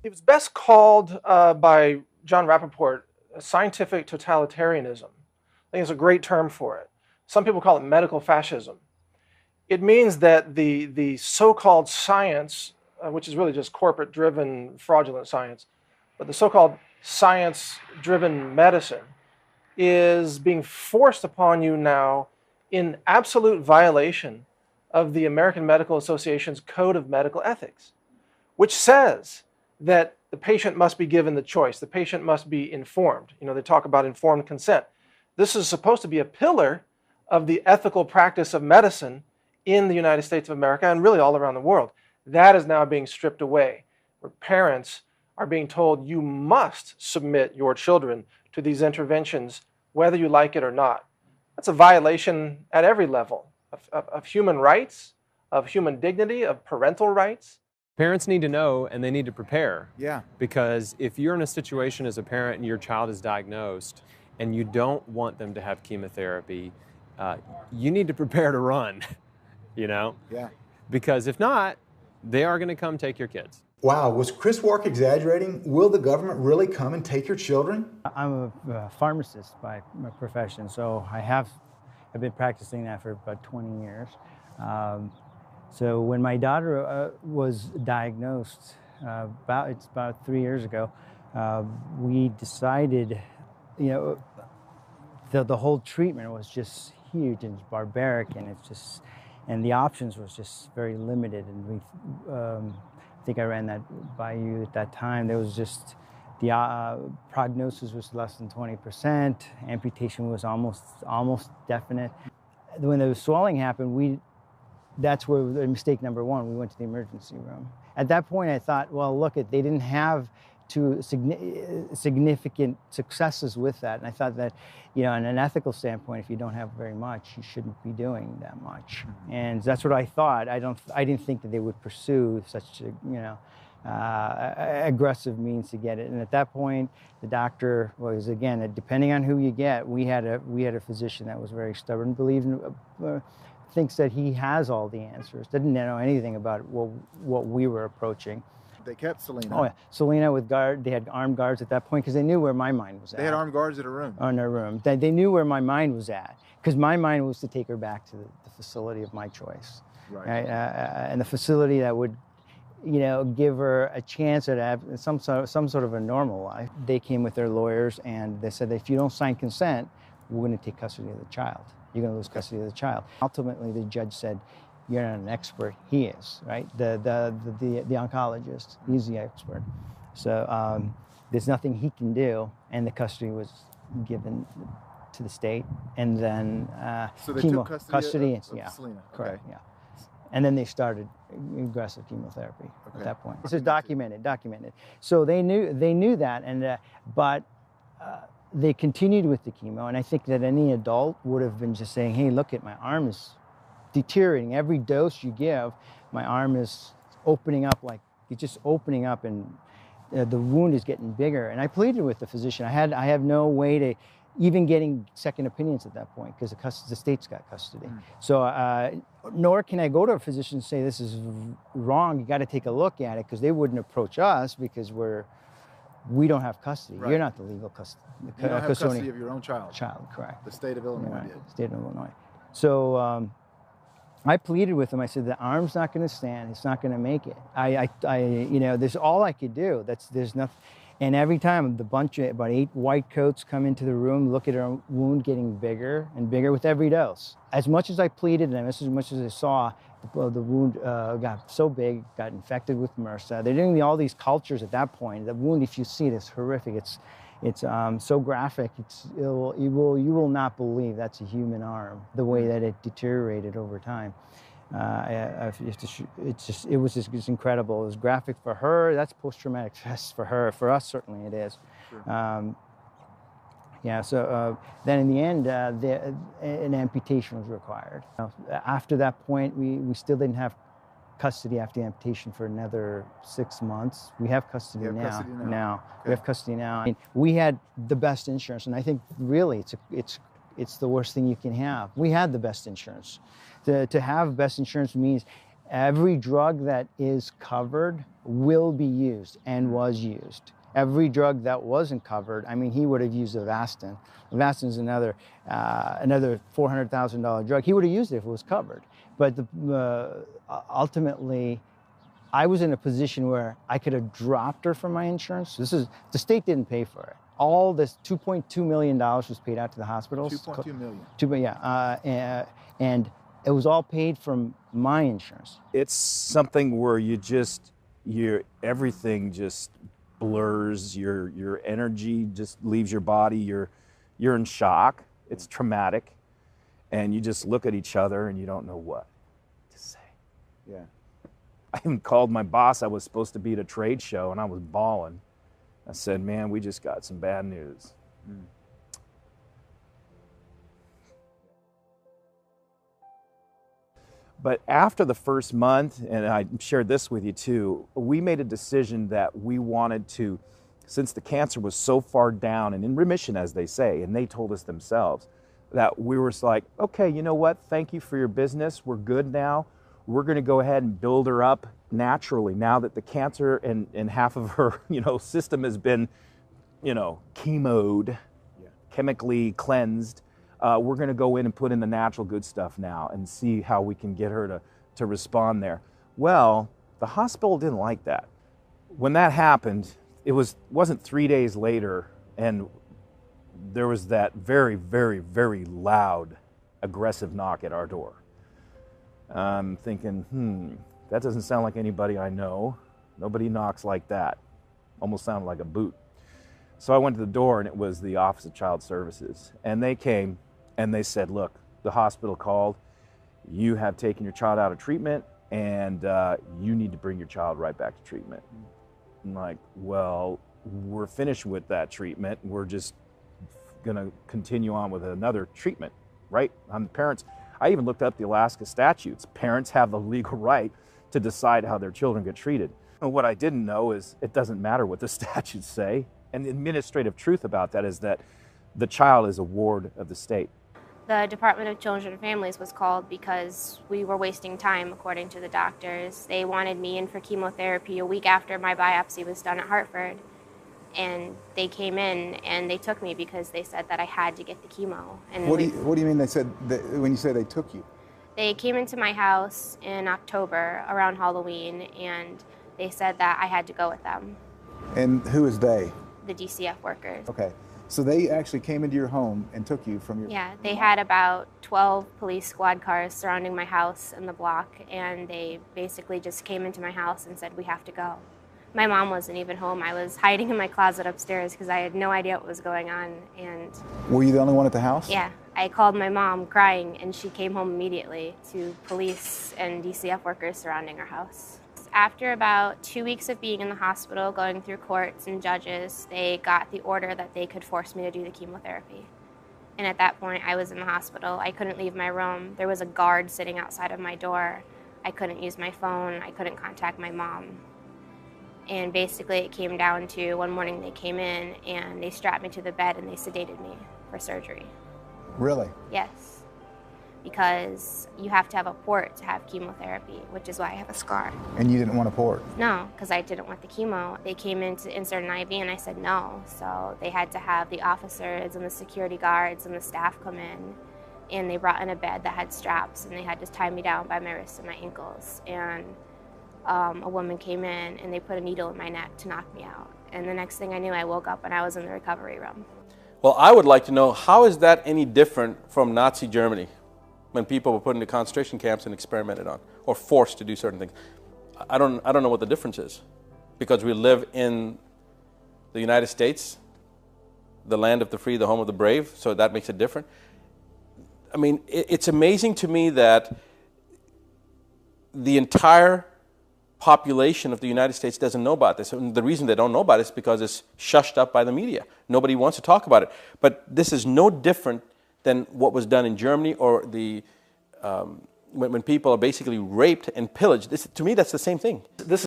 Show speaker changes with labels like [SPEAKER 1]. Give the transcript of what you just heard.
[SPEAKER 1] It was best called by John Rappaport scientific totalitarianism. I think it's a great term for it. Some people call it medical fascism. It means that the so-called science, which is really just corporate-driven, fraudulent science, but the so-called science-driven medicine is being forced upon you now in absolute violation of the American Medical Association's Code of Medical Ethics, which says that the patient must be given the choice. The patient must be informed. You know, they talk about informed consent. This is supposed to be a pillar of the ethical practice of medicine in the United States of America and really all around the world. That is now being stripped away, where parents are being told you must submit your children to these interventions, whether you like it or not. That's a violation at every level of human rights, of human dignity, of parental rights.
[SPEAKER 2] Parents need to know and they need to prepare.
[SPEAKER 3] Yeah.
[SPEAKER 2] Because if you're in a situation as a parent and your child is diagnosed and you don't want them to have chemotherapy, you need to prepare to run, you know?
[SPEAKER 3] Yeah.
[SPEAKER 2] Because if not, they are going to come take your kids.
[SPEAKER 3] Wow, was Chris Wark exaggerating? Will the government really come and take your children?
[SPEAKER 4] I'm a pharmacist by profession, so I've been practicing that for about 20 years. So when my daughter was diagnosed, it's about 3 years ago, we decided, you know, the whole treatment was just huge and barbaric, and the options was just very limited. And I think I ran that by you at that time. There was just the prognosis was less than 20%. Amputation was almost definite. When the swelling happened, that's where mistake number one. We went to the emergency room. At that point, I thought, well, look, they didn't have significant successes with that, and I thought that, you know, on an ethical standpoint, if you don't have very much, you shouldn't be doing that much. And that's what I thought. I didn't think that they would pursue such aggressive means to get it. And at that point, the doctor was, again, depending on who you get, we had a physician that was very stubborn, thinks that he has all the answers, didn't know anything about what we were approaching.
[SPEAKER 3] They kept Selena.
[SPEAKER 4] Oh yeah, Selena with guard. They had armed guards at that point because they knew where my mind was at.
[SPEAKER 3] They had armed guards at her room.
[SPEAKER 4] In her room. They knew where my mind was at because my mind was to take her back to the facility of my choice, right? And the facility that would, you know, give her a chance at some sort of a normal life. They came with their lawyers and they said, if you don't sign consent, we're going to take custody of the child. You're going to lose custody of the child. Ultimately, the judge said, you're not an expert. He is, right? The oncologist, he's the expert. So there's nothing he can do, and the custody was given to the state, and then
[SPEAKER 3] so they took custody of
[SPEAKER 4] yeah,
[SPEAKER 3] Selena.
[SPEAKER 4] Correct, yeah. And then they started aggressive chemotherapy at that point. This is documented. So they knew that, and but they continued with the chemo, and I think that any adult would have been just saying, hey, look, my arm is deteriorating. Every dose you give, my arm is opening up, like it's just opening up, and the wound is getting bigger. And I pleaded with the physician. I have no way to even getting second opinions at that point because the state's got custody. So nor can I go to a physician and say this is wrong. You got to take a look at it because they wouldn't approach us because we don't have custody.
[SPEAKER 3] Right.
[SPEAKER 4] You're not the legal custody.
[SPEAKER 3] You don't have custody of your own child.
[SPEAKER 4] Correct.
[SPEAKER 3] The state of Illinois did.
[SPEAKER 4] State of Illinois. So I pleaded with him. I said, the arm's not going to stand. It's not going to make it. You know, there's all I could do. There's nothing. And every time about 8 white coats come into the room, look at her wound getting bigger and bigger with every dose. As much as I pleaded and as much as I saw, the wound got so big, got infected with MRSA. They're doing all these cultures at that point. The wound, if you see it, is horrific. It's so graphic. You will not believe that's a human arm. The way that it deteriorated over time. It was just incredible. It was graphic for her. That's post-traumatic stress for her. For us, certainly it is. Sure. Yeah. So then in the end, an amputation was required. After that point, we still didn't have custody after the amputation for another 6 months. We have custody now. We have custody now. I mean, we had the best insurance, and I think really it's the worst thing you can have. We had the best insurance. To have best insurance means Every drug that is covered will be used and was used. Every drug that wasn't covered, I mean, he would have used Avastin. Avastin is another $400,000 drug. He would have used it if it was covered. But ultimately, I was in a position where I could have dropped her from my insurance. The state didn't pay for it. All this $2.2 million was paid out to the hospitals.
[SPEAKER 3] $2.2 million.
[SPEAKER 4] And it was all paid from my insurance.
[SPEAKER 5] It's something where everything just blurs, your energy just leaves your body, you're in shock, it's traumatic, and you just look at each other and you don't know what to say.
[SPEAKER 3] Yeah.
[SPEAKER 5] I even called my boss. I was supposed to be at a trade show and I was bawling. I said, man, we just got some bad news. But after the first month, and I shared this with you too, we made a decision that we wanted to, since the cancer was so far down and in remission, as they say, and they told us themselves, that we were like, okay, you know what? Thank you for your business. We're good now. We're going to go ahead and build her up naturally now that the cancer and half of her, system has been, chemoed, chemically cleansed. We're going to go in and put in the natural good stuff now and see how we can get her to respond there. Well, the hospital didn't like that. When that happened, it wasn't 3 days later, and there was that very, very, very loud, aggressive knock at our door. I'm thinking, that doesn't sound like anybody I know. Nobody knocks like that. Almost sounded like a boot. So I went to the door, and it was the Office of Child Services. And they came, and they said, look, the hospital called. You have taken your child out of treatment, and you need to bring your child right back to treatment. I'm like, well, we're finished with that treatment. We're just going to continue on with another treatment, right? I'm the parents. I even looked up the Alaska statutes. Parents have the legal right to decide how their children get treated. And what I didn't know is it doesn't matter what the statutes say. And the administrative truth about that is that the child is a ward of the state.
[SPEAKER 6] The Department of Children and Families was called because we were wasting time, according to the doctors. They wanted me in for chemotherapy a week after my biopsy was done at Hartford. And they came in and they took me because they said that I had to get the chemo. And
[SPEAKER 3] What do you mean they said when you say they took you?
[SPEAKER 6] They came into my house in October around Halloween, and they said that I had to go with them.
[SPEAKER 3] And who is they?
[SPEAKER 6] The DCF workers.
[SPEAKER 3] Okay. So they actually came into your home and took you from your...
[SPEAKER 6] Yeah, they had about 12 police squad cars surrounding my house and the block, and they basically just came into my house and said, we have to go. My mom wasn't even home. I was hiding in my closet upstairs because I had no idea what was going on. And
[SPEAKER 3] were you the only one at the house?
[SPEAKER 6] Yeah, I called my mom crying, and she came home immediately to police and DCF workers surrounding our house. After about 2 weeks of being in the hospital, going through courts and judges, they got the order that they could force me to do the chemotherapy. And at that point, I was in the hospital. I couldn't leave my room. There was a guard sitting outside of my door. I couldn't use my phone. I couldn't contact my mom. And basically, it came down to one morning they came in and they strapped me to the bed and they sedated me for surgery.
[SPEAKER 3] Really?
[SPEAKER 6] Yes. Because you have to have a port to have chemotherapy, which is why I have a scar.
[SPEAKER 3] And you didn't want a port?
[SPEAKER 6] No, because I didn't want the chemo. They came in to insert an IV and I said no. So they had to have the officers and the security guards and the staff come in, and they brought in a bed that had straps, and they had to tie me down by my wrists and my ankles. And a woman came in and they put a needle in my neck to knock me out. And the next thing I knew, I woke up and I was in the recovery room.
[SPEAKER 7] Well, I would like to know, how is that any different from Nazi Germany, when people were put into concentration camps and experimented on, or forced to do certain things? I don't know what the difference is, because we live in the United States, the land of the free, the home of the brave, so that makes it different. I mean, it's amazing to me that the entire population of the United States doesn't know about this. And the reason they don't know about it is because it's shushed up by the media. Nobody wants to talk about it. But this is no different than what was done in Germany, or the when people are basically raped and pillaged. To me, that's the same thing.